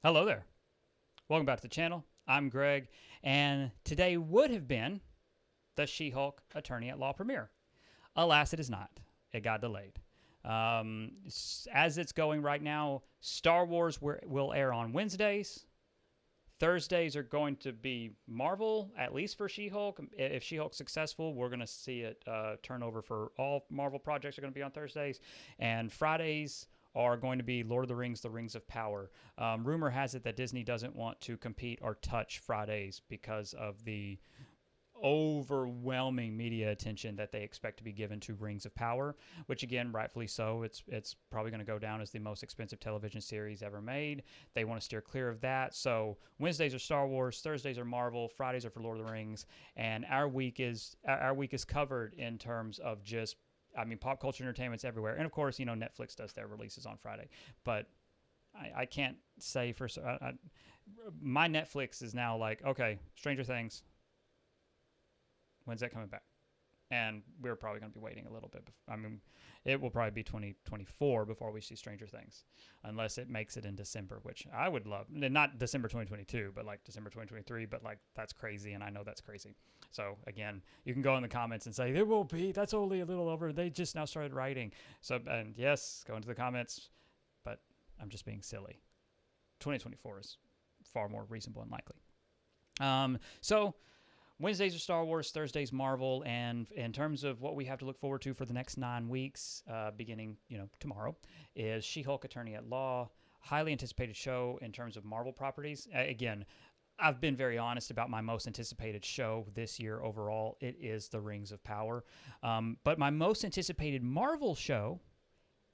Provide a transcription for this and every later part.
Hello there. Welcome back to the channel. I'm Greg, and today would have been the She-Hulk Attorney at Law premiere. Alas, it is not. It got delayed. As it's going right now, Star Wars will air on Wednesdays. Thursdays are going to be Marvel, at least for She-Hulk. If She-Hulk's successful, we're going to see it turn over for all Marvel projects are going to be on Thursdays. And Fridays are going to be Lord of the Rings of Power. Rumor has it that Disney doesn't want to compete or touch Fridays because of the overwhelming media attention that they expect to be given to Rings of Power, which again, rightfully so. It's probably going to go down as the most expensive television series ever made. They want to steer clear of that. So Wednesdays are Star Wars, Thursdays are Marvel, Fridays are for Lord of the Rings, and our week is covered in terms of just, I mean, pop culture entertainment's everywhere. And of course, you know, Netflix does their releases on Friday. But I can't say for... my Netflix is now like, okay, Stranger Things, when's that coming back? And we're probably going to be waiting a little bit. I mean, it will probably be 2024 before we see Stranger Things, unless it makes it in December, which I would love. Not December 2022, but like December 2023. But like, that's crazy, and I know that's crazy. So again, you can go in the comments and say, there will be, that's only a little over. They just now started writing. So, and yes, go into the comments, but I'm just being silly. 2024 is far more reasonable and likely. So Wednesdays are Star Wars, Thursdays Marvel, and in terms of what we have to look forward to for the next 9 weeks, beginning tomorrow, is She-Hulk Attorney at Law. Highly anticipated show in terms of Marvel properties. Again, I've been very honest about my most anticipated show this year overall. It is The Rings of Power. But my most anticipated Marvel show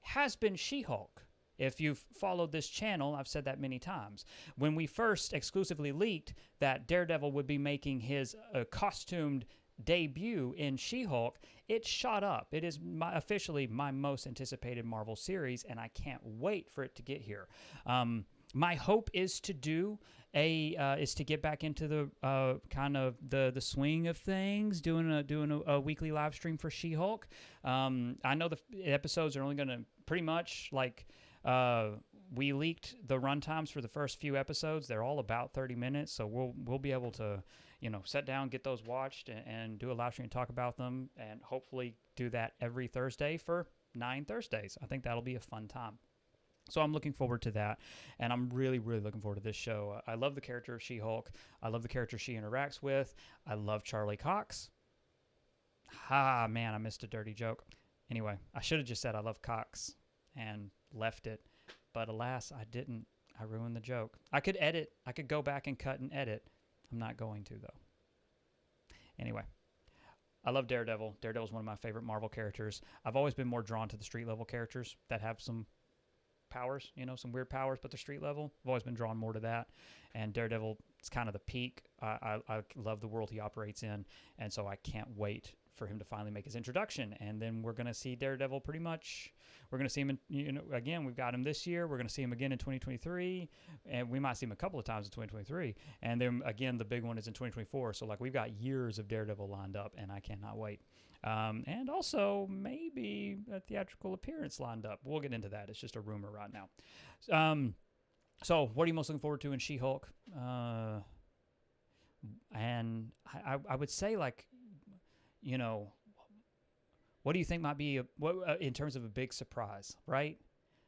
has been She-Hulk. If you've followed this channel, I've said that many times. When we first exclusively leaked that Daredevil would be making his costumed debut in She-Hulk, it shot up. It is officially my most anticipated Marvel series, and I can't wait for it to get here. My hope is to get back into the kind of the swing of things, doing a weekly live stream for She-Hulk. I know the episodes are only going to pretty much like. We leaked the runtimes for the first few episodes. They're all about 30 minutes, so we'll be able to, sit down, get those watched, and do a live stream and talk about them, and hopefully do that every Thursday for 9 Thursdays. I think that'll be a fun time. So I'm looking forward to that, and I'm really, really looking forward to this show. I love the character of She-Hulk. I love the character she interacts with. I love Charlie Cox. Man, I missed a dirty joke. Anyway, I should have just said I love Cox and left it, but alas, I didn't. I ruined the joke. I could edit. I could go back and cut and edit. I'm not going to, though. Anyway, I love Daredevil. Daredevil's one of my favorite Marvel characters. I've always been more drawn to the street level characters that have some powers, some weird powers, but they're street level. I've always been drawn more to that. And Daredevil, it's kind of the peak. I love the world he operates in, and so I can't wait for him to finally make his introduction. And then we're going to see Daredevil pretty much. We're going to see him again, we've got him this year. We're going to see him again in 2023, and we might see him a couple of times in 2023. And then again, the big one is in 2024. So like, we've got years of Daredevil lined up, and I cannot wait. And also maybe a theatrical appearance lined up. We'll get into that. It's just a rumor right now. So what are you most looking forward to in She-Hulk? And I would say, like, what do you think might be in terms of a big surprise, right?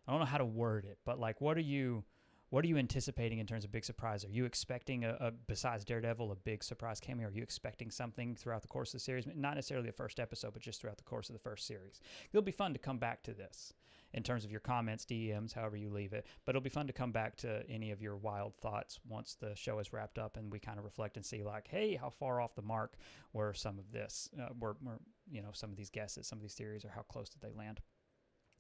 I don't know how to word it, but like, what are you anticipating in terms of big surprise? Are you expecting besides Daredevil, a big surprise cameo? Are you expecting something throughout the course of the series? Not necessarily the first episode, but just throughout the course of the first series. It'll be fun to come back to this in terms of your comments, DMs, however you leave it. But it'll be fun to come back to any of your wild thoughts once the show is wrapped up and we kind of reflect and see, like, hey, how far off the mark were some of this, some of these guesses, some of these theories, or how close did they land?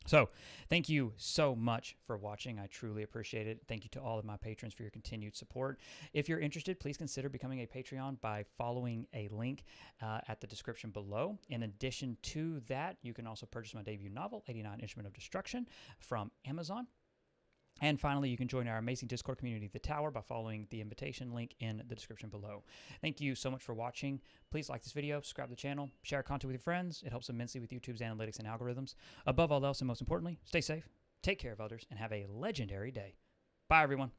So thank you so much for watching. I truly appreciate it. Thank you to all of my patrons for your continued support. If you're interested, please consider becoming a Patreon by following a link at the description below. In addition to that, you can also purchase my debut novel, 89 Instrument of Destruction, from Amazon. And finally, you can join our amazing Discord community, The Tower, by following the invitation link in the description below. Thank you so much for watching. Please like this video, subscribe to the channel, share our content with your friends. It helps immensely with YouTube's analytics and algorithms. Above all else, and most importantly, stay safe, take care of others, and have a legendary day. Bye, everyone.